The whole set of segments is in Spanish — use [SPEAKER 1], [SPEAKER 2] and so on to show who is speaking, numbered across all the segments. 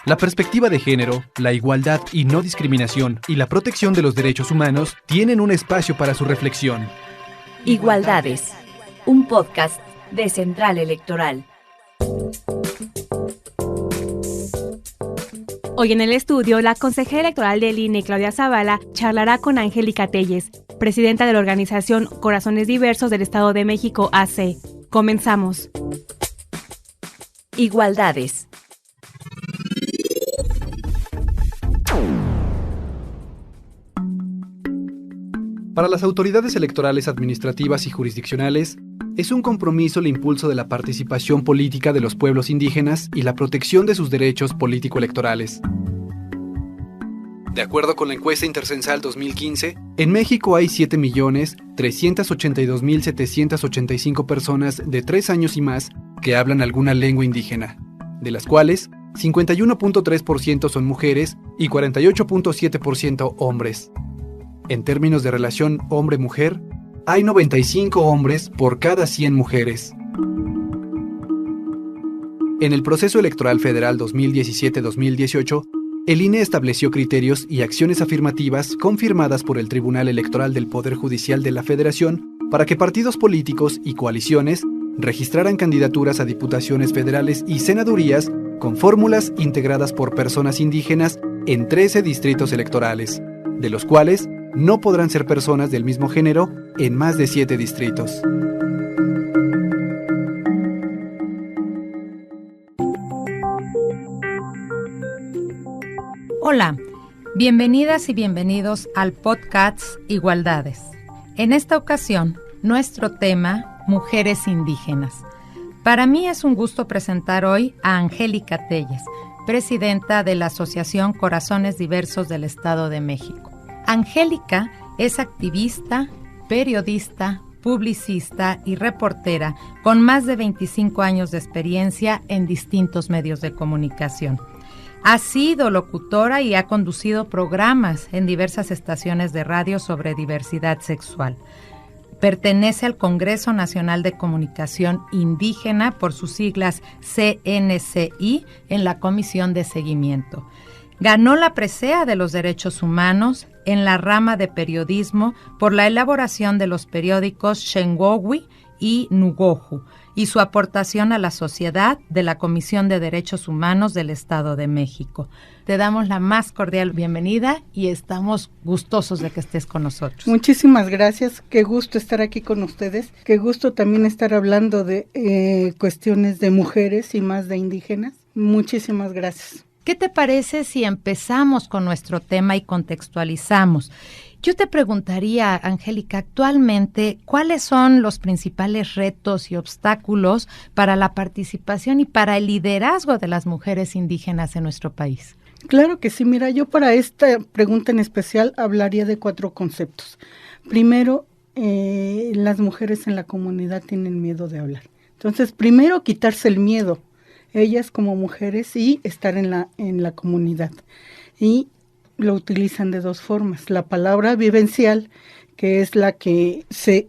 [SPEAKER 1] La perspectiva de género, la igualdad y no discriminación y la protección de los derechos humanos tienen un espacio para su reflexión.
[SPEAKER 2] Igualdades, un podcast de Central Electoral.
[SPEAKER 3] Hoy en el estudio, la consejera electoral del INE, Claudia Zavala, charlará con Angélica Telles, presidenta de la organización Corazones Diversos del Estado de México, AC. Comenzamos.
[SPEAKER 2] Igualdades.
[SPEAKER 1] Para las autoridades electorales administrativas y jurisdiccionales, es un compromiso el impulso de la participación política de los pueblos indígenas y la protección de sus derechos político-electorales. De acuerdo con la encuesta intercensal 2015, en México hay 7.382.785 personas de 3 años y más que hablan alguna lengua indígena, de las cuales 51.3% son mujeres y 48.7% hombres. En términos de relación hombre-mujer, hay 95 hombres por cada 100 mujeres. En el proceso electoral federal 2017-2018, el INE estableció criterios y acciones afirmativas confirmadas por el Tribunal Electoral del Poder Judicial de la Federación para que partidos políticos y coaliciones registraran candidaturas a diputaciones federales y senadurías con fórmulas integradas por personas indígenas en 13 distritos electorales, de los cuales no podrán ser personas del mismo género en más de 7 distritos.
[SPEAKER 4] Hola, bienvenidas y bienvenidos al podcast Igualdades. En esta ocasión, nuestro tema, mujeres indígenas. Para mí es un gusto presentar hoy a Angélica Telles, presidenta de la Asociación Corazones Diversos del Estado de México. Angélica es activista, periodista, publicista y reportera con más de 25 años de experiencia en distintos medios de comunicación. Ha sido locutora y ha conducido programas en diversas estaciones de radio sobre diversidad sexual. Pertenece al Congreso Nacional de Comunicación Indígena, por sus siglas CNCI, en la Comisión de Seguimiento. Ganó la presea de los derechos humanos en la rama de periodismo por la elaboración de los periódicos Xengowi y Nugoju y su aportación a la sociedad de la Comisión de Derechos Humanos del Estado de México. Te damos la más cordial bienvenida y estamos gustosos de que estés con nosotros.
[SPEAKER 5] Muchísimas gracias, qué gusto estar aquí con ustedes, qué gusto también estar hablando de cuestiones de mujeres y más de indígenas. Muchísimas gracias.
[SPEAKER 4] ¿Qué te parece si empezamos con nuestro tema y contextualizamos? Yo te preguntaría, Angélica, actualmente, ¿cuáles son los principales retos y obstáculos para la participación y para el liderazgo de las mujeres indígenas en nuestro país?
[SPEAKER 5] Claro que sí, mira, yo para esta pregunta en especial hablaría de 4 conceptos. Primero, las mujeres en la comunidad tienen miedo de hablar. Entonces, primero quitarse el miedo, ellas como mujeres, y estar en la comunidad. Y lo utilizan de 2 formas. La palabra vivencial, que es la que se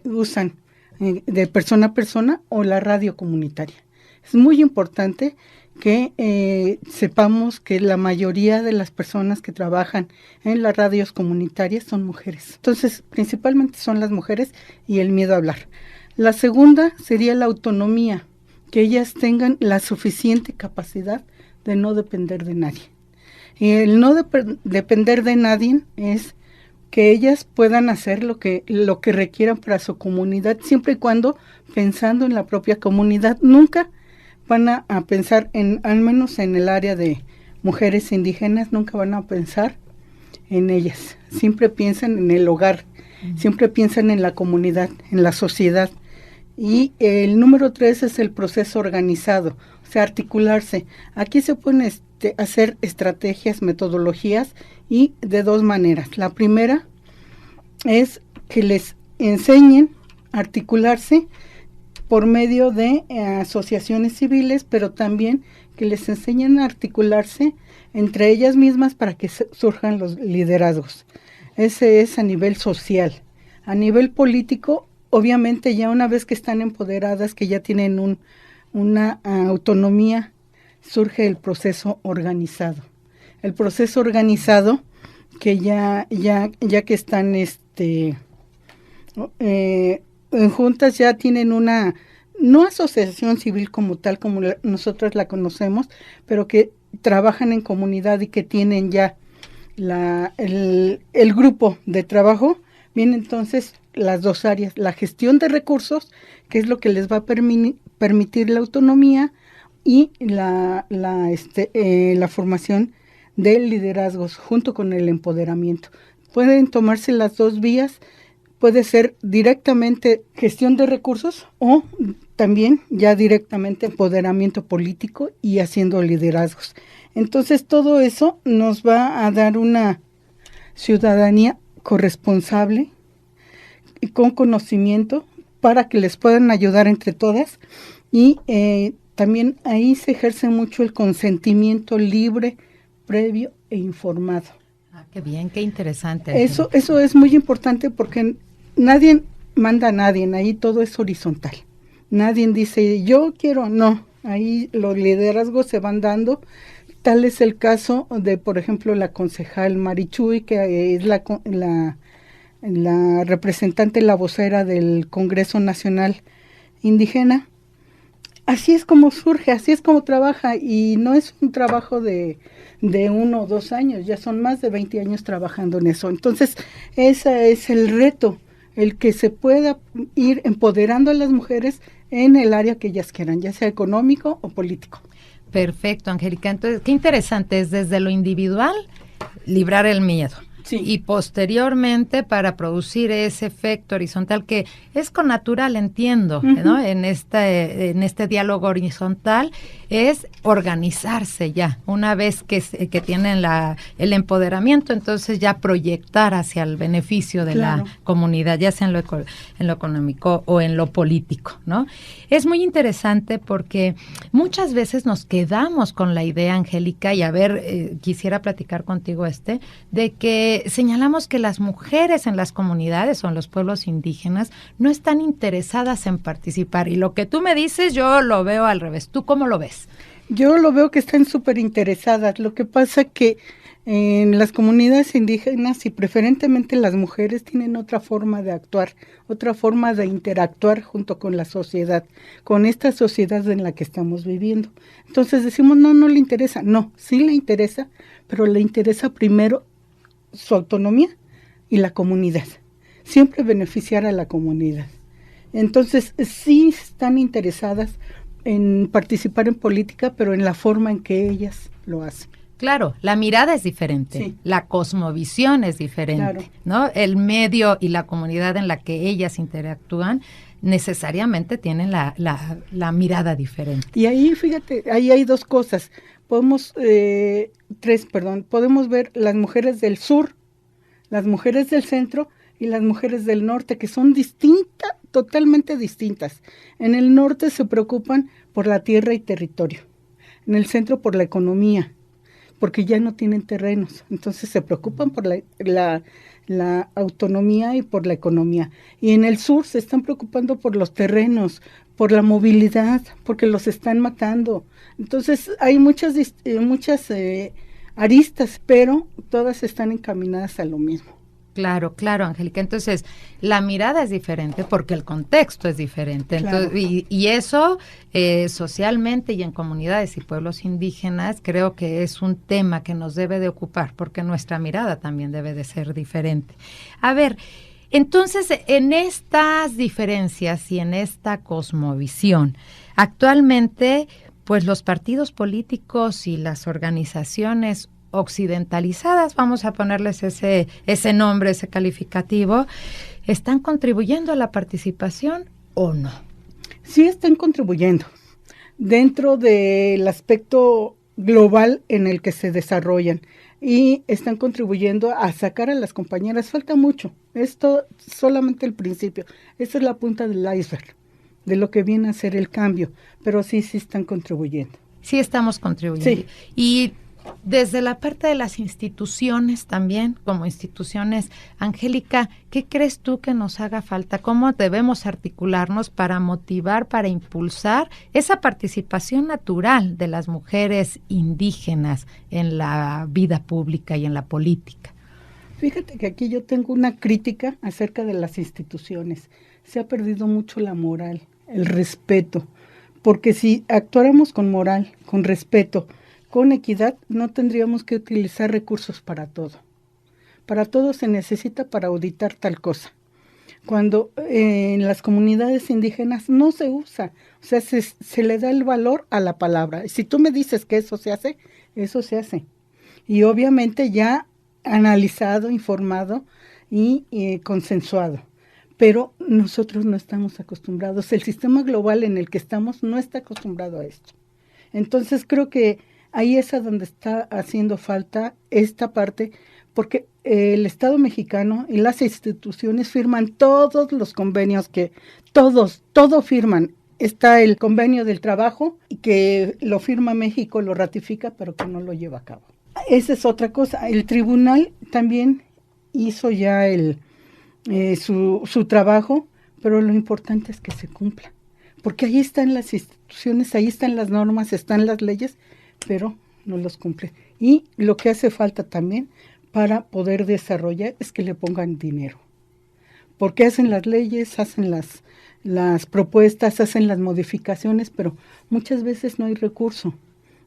[SPEAKER 5] usan de persona a persona, o la radio comunitaria. Es muy importante que sepamos que la mayoría de las personas que trabajan en las radios comunitarias son mujeres. Entonces, principalmente son las mujeres y el miedo a hablar. La segunda sería la autonomía, que ellas tengan la suficiente capacidad de no depender de nadie. Y el no depender de nadie es que ellas puedan hacer lo que requieran para su comunidad, siempre y cuando pensando en la propia comunidad. Nunca van a pensar al menos en el área de mujeres indígenas, nunca van a pensar en ellas. Siempre piensan en el hogar, siempre piensan en la comunidad, en la sociedad. Y el número 3 es el proceso organizado, o sea, articularse. Aquí se pueden hacer estrategias, metodologías, y de 2 maneras. La primera es que les enseñen a articularse por medio de asociaciones civiles, pero también que les enseñen a articularse entre ellas mismas para que surjan los liderazgos. Ese es a nivel social. A nivel político, obviamente ya una vez que están empoderadas, que ya tienen una autonomía, surge el proceso organizado. El proceso organizado que ya que están en juntas ya tienen una, no asociación civil como tal, como nosotros la conocemos, pero que trabajan en comunidad y que tienen ya el grupo de trabajo. Bien, entonces las dos áreas, la gestión de recursos, que es lo que les va a permitir la autonomía, y la formación de liderazgos junto con el empoderamiento. Pueden tomarse las dos vías, puede ser directamente gestión de recursos o también ya directamente empoderamiento político y haciendo liderazgos. Entonces todo eso nos va a dar una ciudadanía corresponsable y con conocimiento para que les puedan ayudar entre todas, y también ahí se ejerce mucho el consentimiento libre, previo e informado.
[SPEAKER 4] Qué bien, qué interesante.
[SPEAKER 5] Eso es muy importante porque nadie manda a nadie, ahí todo es horizontal. Nadie dice yo quiero, no, ahí los liderazgos se van dando. Tal es el caso de, por ejemplo, la concejal Marichuy, que es la representante, la vocera del Congreso Nacional Indígena. Así es como surge, así es como trabaja, y no es un trabajo de 1 o 2 años, ya son más de 20 años trabajando en eso. Entonces, ese es el reto, el que se pueda ir empoderando a las mujeres en el área que ellas quieran, ya sea económico o político.
[SPEAKER 4] Perfecto, Angélica. Entonces, qué interesante es desde lo individual librar el miedo.
[SPEAKER 5] Sí.
[SPEAKER 4] Y posteriormente para producir ese efecto horizontal que es connatural, entiendo, ¿no? En este diálogo horizontal es organizarse ya. Una vez que tienen el empoderamiento, entonces ya proyectar hacia el beneficio de la comunidad, ya sea en lo económico o en lo político, ¿no? Es muy interesante porque muchas veces nos quedamos con la idea, Angélica, y a ver, quisiera platicar contigo de que señalamos que las mujeres en las comunidades o en los pueblos indígenas no están interesadas en participar. Y lo que tú me dices, yo lo veo al revés. ¿Tú cómo lo ves?
[SPEAKER 5] Yo lo veo que están súper interesadas. Lo que pasa que en las comunidades indígenas y preferentemente las mujeres tienen otra forma de actuar, otra forma de interactuar junto con la sociedad, con esta sociedad en la que estamos viviendo. Entonces decimos, no le interesa. No, sí le interesa, pero le interesa primero su autonomía y la comunidad, siempre beneficiar a la comunidad. Entonces sí están interesadas en participar en política, pero en la forma en que ellas lo hacen.
[SPEAKER 4] Claro, la mirada es diferente,
[SPEAKER 5] sí.
[SPEAKER 4] La cosmovisión es diferente, claro, ¿no? El medio y la comunidad en la que ellas interactúan necesariamente tienen la mirada diferente.
[SPEAKER 5] Y ahí, fíjate, ahí hay dos cosas. Podemos ver las mujeres del sur, las mujeres del centro y las mujeres del norte, que son totalmente distintas. En el norte se preocupan por la tierra y territorio, en el centro por la economía, porque ya no tienen terrenos, entonces se preocupan por la autonomía y por la economía. Y en el sur se están preocupando por los terrenos, por la movilidad, porque los están matando. Entonces hay muchas aristas, pero todas están encaminadas a lo mismo.
[SPEAKER 4] Claro, Angélica. Entonces, la mirada es diferente porque el contexto es diferente. Entonces, claro. Y eso socialmente y en comunidades y pueblos indígenas creo que es un tema que nos debe de ocupar porque nuestra mirada también debe de ser diferente. A ver, entonces, en estas diferencias y en esta cosmovisión, actualmente, pues los partidos políticos y las organizaciones occidentalizadas, vamos a ponerles ese nombre, ese calificativo, ¿están contribuyendo a la participación o no?
[SPEAKER 5] Sí están contribuyendo dentro del aspecto global en el que se desarrollan y están contribuyendo a sacar a las compañeras. Falta mucho, esto solamente el principio, esta es la punta del iceberg de lo que viene a ser el cambio, pero sí están contribuyendo.
[SPEAKER 4] Sí estamos contribuyendo.
[SPEAKER 5] Sí.
[SPEAKER 4] Y Desde la parte de las instituciones también, como instituciones, Angélica, ¿qué crees tú que nos haga falta? ¿Cómo debemos articularnos para motivar, para impulsar esa participación natural de las mujeres indígenas en la vida pública y en la política?
[SPEAKER 5] Fíjate que aquí yo tengo una crítica acerca de las instituciones. Se ha perdido mucho la moral, el respeto, porque si actuáramos con moral, con respeto, con equidad, no tendríamos que utilizar recursos para todo. Para todo se necesita para auditar tal cosa. Cuando en las comunidades indígenas no se usa, o sea, se le da el valor a la palabra. Si tú me dices que eso se hace, eso se hace. Y obviamente ya analizado, informado y consensuado. Pero nosotros no estamos acostumbrados. El sistema global en el que estamos no está acostumbrado a esto. Entonces creo que ahí es a donde está haciendo falta esta parte, porque el Estado mexicano y las instituciones firman todos los convenios todo firman. Está el convenio del trabajo, que lo firma México, lo ratifica, pero que no lo lleva a cabo. Esa es otra cosa. El tribunal también hizo ya su trabajo, pero lo importante es que se cumpla. Porque ahí están las instituciones, ahí están las normas, están las leyes, pero no los cumplen. Y lo que hace falta también para poder desarrollar es que le pongan dinero. Porque hacen las leyes, hacen las propuestas, hacen las modificaciones, pero muchas veces no hay recurso.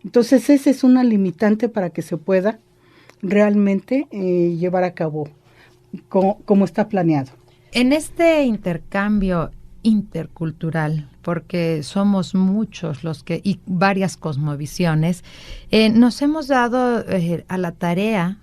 [SPEAKER 5] Entonces esa es una limitante para que se pueda realmente llevar a cabo como está planeado.
[SPEAKER 4] En este intercambio intercultural, porque somos muchos los que, y varias cosmovisiones, nos hemos dado a la tarea,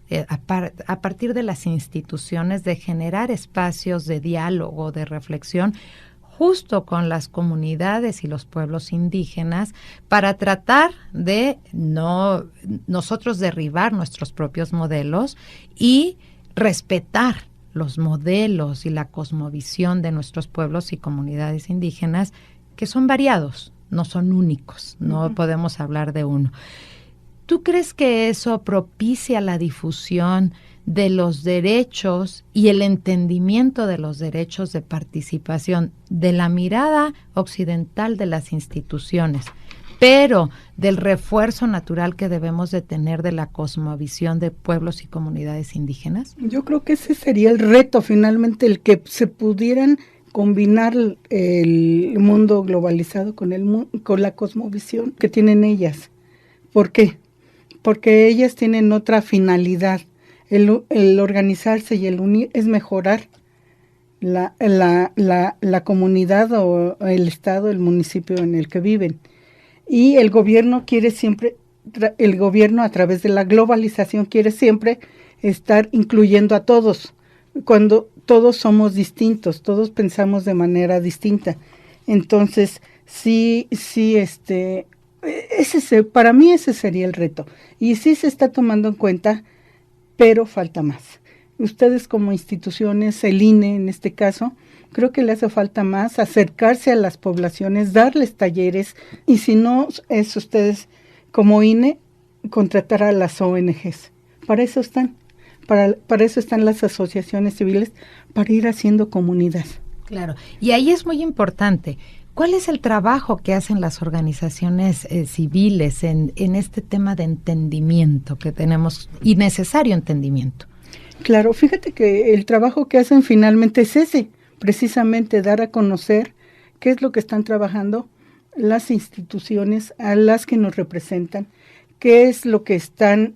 [SPEAKER 4] a partir de las instituciones, de generar espacios de diálogo, de reflexión, justo con las comunidades y los pueblos indígenas, para tratar de no nosotros derribar nuestros propios modelos y respetar los modelos y la cosmovisión de nuestros pueblos y comunidades indígenas, que son variados, no son únicos, no podemos hablar de uno. ¿Tú crees que eso propicia la difusión de los derechos y el entendimiento de los derechos de participación de la mirada occidental de las instituciones, pero del refuerzo natural que debemos de tener de la cosmovisión de pueblos y comunidades indígenas?
[SPEAKER 5] Yo creo que ese sería el reto finalmente, el que se pudieran combinar el mundo globalizado con la cosmovisión que tienen ellas. ¿Por qué? Porque ellas tienen otra finalidad. El organizarse y el unir es mejorar la comunidad o el estado, el municipio en el que viven. Y el gobierno quiere siempre, el gobierno a través de la globalización quiere siempre estar incluyendo a todos, cuando todos somos distintos, todos pensamos de manera distinta. Entonces, para mí ese sería el reto. Y sí se está tomando en cuenta, pero falta más. Ustedes como instituciones, el INE en este caso, creo que le hace falta más acercarse a las poblaciones, darles talleres, y si no es ustedes como INE, contratar a las ONGs. Para eso están, para eso están las asociaciones civiles, para ir haciendo comunidad.
[SPEAKER 4] Claro, y ahí es muy importante. ¿Cuál es el trabajo que hacen las organizaciones civiles en este tema de entendimiento que tenemos, y necesario entendimiento?
[SPEAKER 5] Claro, fíjate que el trabajo que hacen finalmente es ese, precisamente dar a conocer qué es lo que están trabajando las instituciones a las que nos representan, qué es lo que están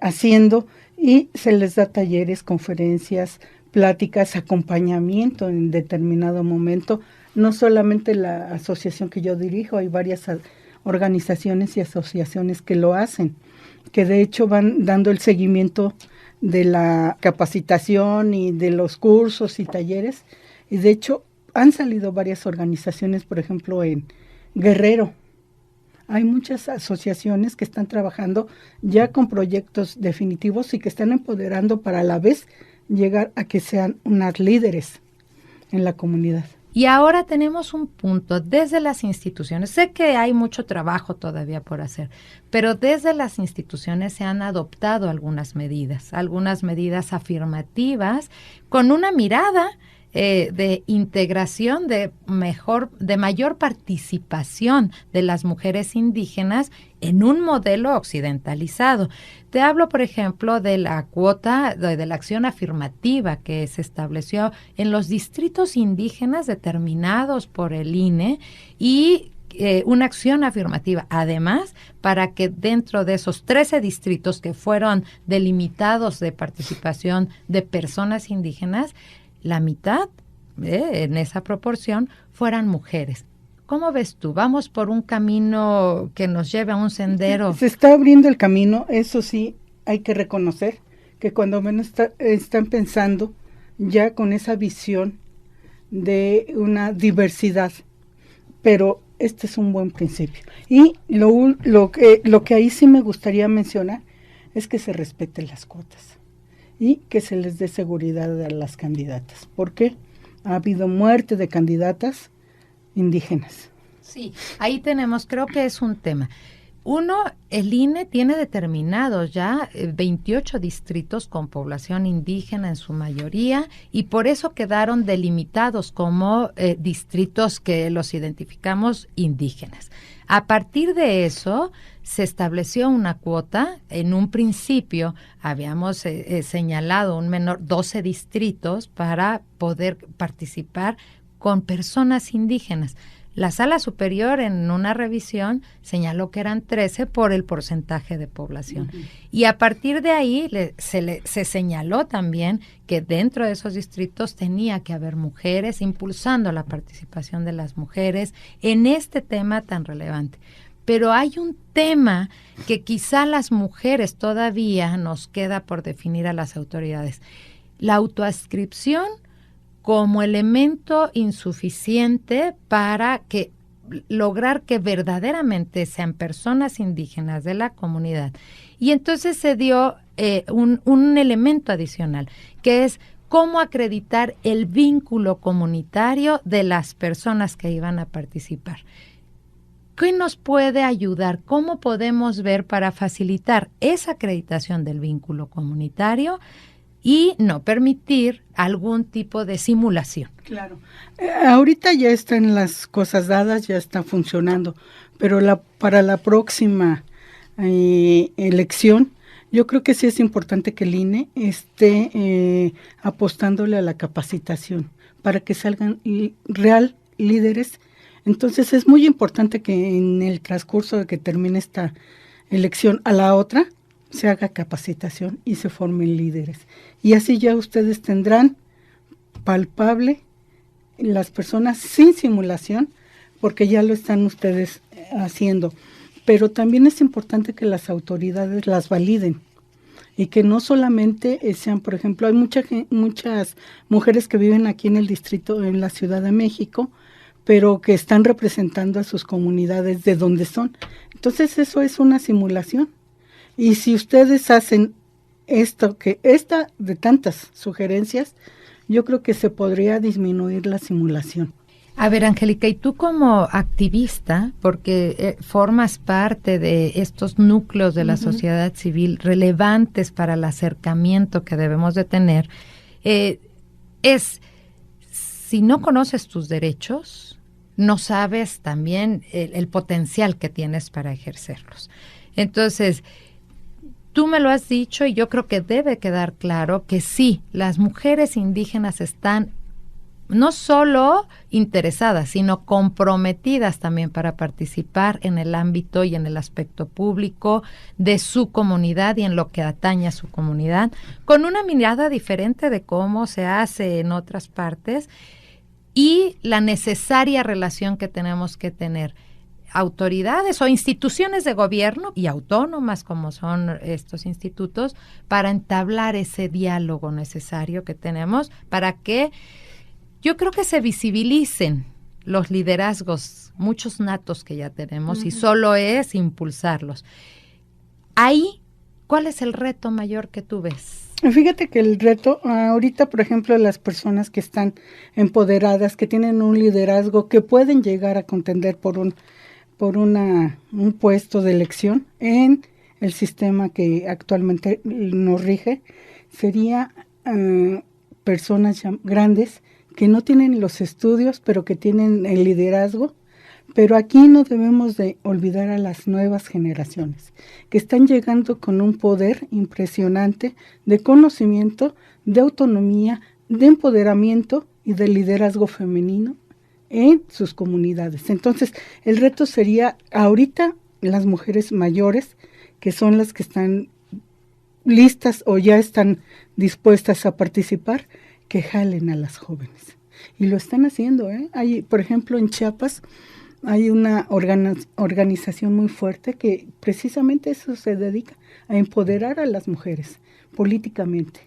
[SPEAKER 5] haciendo, y se les da talleres, conferencias, pláticas, acompañamiento en determinado momento. No solamente la asociación que yo dirijo, hay varias organizaciones y asociaciones que lo hacen, que de hecho van dando el seguimiento de la capacitación y de los cursos y talleres, y de hecho han salido varias organizaciones, por ejemplo en Guerrero. Hay muchas asociaciones que están trabajando ya con proyectos definitivos y que están empoderando para a la vez llegar a que sean unas líderes en la comunidad.
[SPEAKER 4] Y ahora tenemos un punto desde las instituciones. Sé que hay mucho trabajo todavía por hacer, pero desde las instituciones se han adoptado algunas medidas afirmativas con una mirada de integración, de mayor participación de las mujeres indígenas en un modelo occidentalizado. Te hablo, por ejemplo, de la cuota, de la acción afirmativa que se estableció en los distritos indígenas determinados por el INE y una acción afirmativa, además, para que dentro de esos 13 distritos que fueron delimitados de participación de personas indígenas, la mitad, en esa proporción, fueran mujeres. ¿Cómo ves tú? ¿Vamos por un camino que nos lleve a un sendero?
[SPEAKER 5] Se está abriendo el camino, eso sí, hay que reconocer que cuando menos están pensando ya con esa visión de una diversidad, pero este es un buen principio. Y lo que ahí sí me gustaría mencionar es que se respeten las cuotas y que se les dé seguridad a las candidatas, porque ha habido muerte de candidatas indígenas.
[SPEAKER 4] Sí, ahí tenemos, creo que es un tema. Uno, el INE tiene determinados ya 28 distritos con población indígena en su mayoría y por eso quedaron delimitados como distritos que los identificamos indígenas. A partir de eso se estableció una cuota. En un principio habíamos señalado un menor 12 distritos para poder participar con personas indígenas. La Sala Superior en una revisión señaló que eran 13 por el porcentaje de población. Uh-huh. Y a partir de ahí se señaló también que dentro de esos distritos tenía que haber mujeres, impulsando la participación de las mujeres en este tema tan relevante. Pero hay un tema que quizá las mujeres todavía nos queda por definir a las autoridades. La autoadscripción como elemento insuficiente para lograr que verdaderamente sean personas indígenas de la comunidad. Y entonces se dio un elemento adicional, que es cómo acreditar el vínculo comunitario de las personas que iban a participar. ¿Qué nos puede ayudar? ¿Cómo podemos ver para facilitar esa acreditación del vínculo comunitario y no permitir algún tipo de simulación?
[SPEAKER 5] Claro. Ahorita ya están las cosas dadas, ya está funcionando, pero para la próxima elección, yo creo que sí es importante que el INE esté apostándole a la capacitación para que salgan real líderes. Entonces es muy importante que en el transcurso de que termine esta elección a la otra, se haga capacitación y se formen líderes. Y así ya ustedes tendrán palpable las personas sin simulación, porque ya lo están ustedes haciendo. Pero también es importante que las autoridades las validen y que no solamente sean, por ejemplo, hay muchas mujeres que viven aquí en el distrito, en la Ciudad de México, pero que están representando a sus comunidades de donde son. Entonces eso es una simulación. Y si ustedes hacen esta de tantas sugerencias, yo creo que se podría disminuir la simulación.
[SPEAKER 4] A ver, Angélica, y tú como activista, porque formas parte de estos núcleos de la sociedad civil relevantes para el acercamiento que debemos de tener, si no conoces tus derechos, no sabes también el potencial que tienes para ejercerlos. Entonces, tú me lo has dicho y yo creo que debe quedar claro que sí, las mujeres indígenas están no solo interesadas, sino comprometidas también para participar en el ámbito y en el aspecto público de su comunidad y en lo que atañe a su comunidad, con una mirada diferente de cómo se hace en otras partes y la necesaria relación que tenemos que tener autoridades o instituciones de gobierno y autónomas como son estos institutos para entablar ese diálogo necesario que tenemos para que yo creo que se visibilicen los liderazgos, muchos natos que ya tenemos y solo es impulsarlos. Ahí, ¿cuál es el reto mayor que tú ves?
[SPEAKER 5] Fíjate que el reto, ahorita por ejemplo las personas que están empoderadas, que tienen un liderazgo, que pueden llegar a contender por un puesto de elección en el sistema que actualmente nos rige, sería personas grandes que no tienen los estudios, pero que tienen el liderazgo. Pero aquí no debemos de olvidar a las nuevas generaciones, que están llegando con un poder impresionante de conocimiento, de autonomía, de empoderamiento y de liderazgo femenino en sus comunidades. Entonces, el reto sería ahorita las mujeres mayores, que son las que están listas o ya están dispuestas a participar, que jalen a las jóvenes. Y lo están haciendo, ¿eh? Hay, por ejemplo, en Chiapas, hay una organización muy fuerte que precisamente eso se dedica, a empoderar a las mujeres políticamente.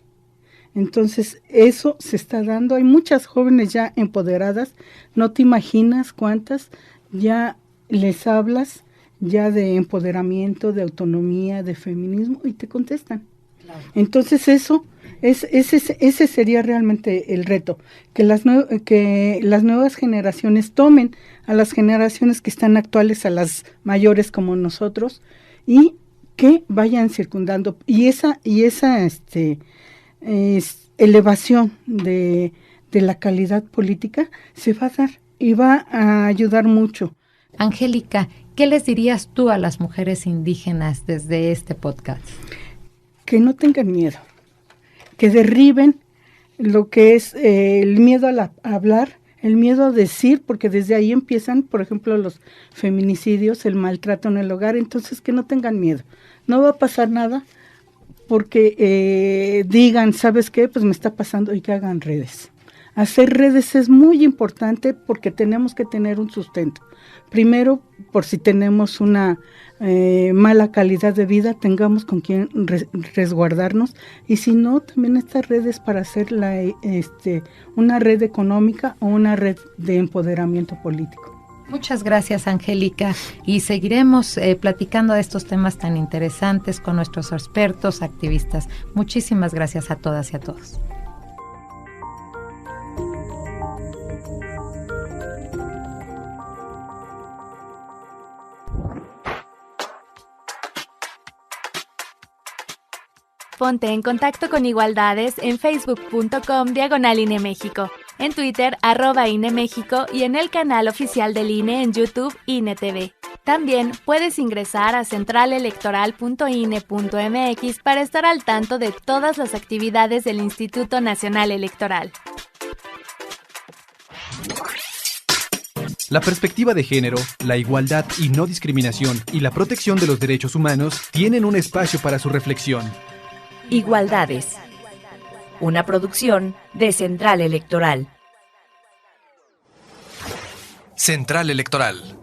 [SPEAKER 5] Entonces, eso se está dando. Hay muchas jóvenes ya empoderadas, no te imaginas cuántas, ya les hablas ya de empoderamiento, de autonomía, de feminismo, y te contestan. Claro. Entonces, ese sería realmente el reto, que las nuevas generaciones tomen a las generaciones que están actuales, a las mayores como nosotros, y que vayan circundando. Y esa elevación de la calidad política se va a dar y va a ayudar mucho.
[SPEAKER 4] Angélica, ¿qué les dirías tú a las mujeres indígenas desde este podcast?
[SPEAKER 5] Que no tengan miedo, que derriben lo que es el miedo a hablar, el miedo a decir, porque desde ahí empiezan, por ejemplo, los feminicidios, el maltrato en el hogar. Entonces, que no tengan miedo, no va a pasar nada, porque digan, ¿sabes qué? Pues me está pasando, y que hagan redes. Hacer redes es muy importante porque tenemos que tener un sustento. Primero, por si tenemos una mala calidad de vida, tengamos con quien resguardarnos, y si no, también estas redes para hacer una red económica o una red de empoderamiento político.
[SPEAKER 4] Muchas gracias, Angélica, y seguiremos platicando de estos temas tan interesantes con nuestros expertos, activistas. Muchísimas gracias a todas y a todos.
[SPEAKER 3] Ponte en contacto con Igualdades en facebook.com/INE México, en Twitter @INE México y en el canal oficial del INE en YouTube INE TV. También puedes ingresar a centralelectoral.ine.mx para estar al tanto de todas las actividades del Instituto Nacional Electoral.
[SPEAKER 1] La perspectiva de género, la igualdad y no discriminación y la protección de los derechos humanos tienen un espacio para su reflexión.
[SPEAKER 2] Igualdades. Una producción de Central Electoral.
[SPEAKER 1] Central Electoral.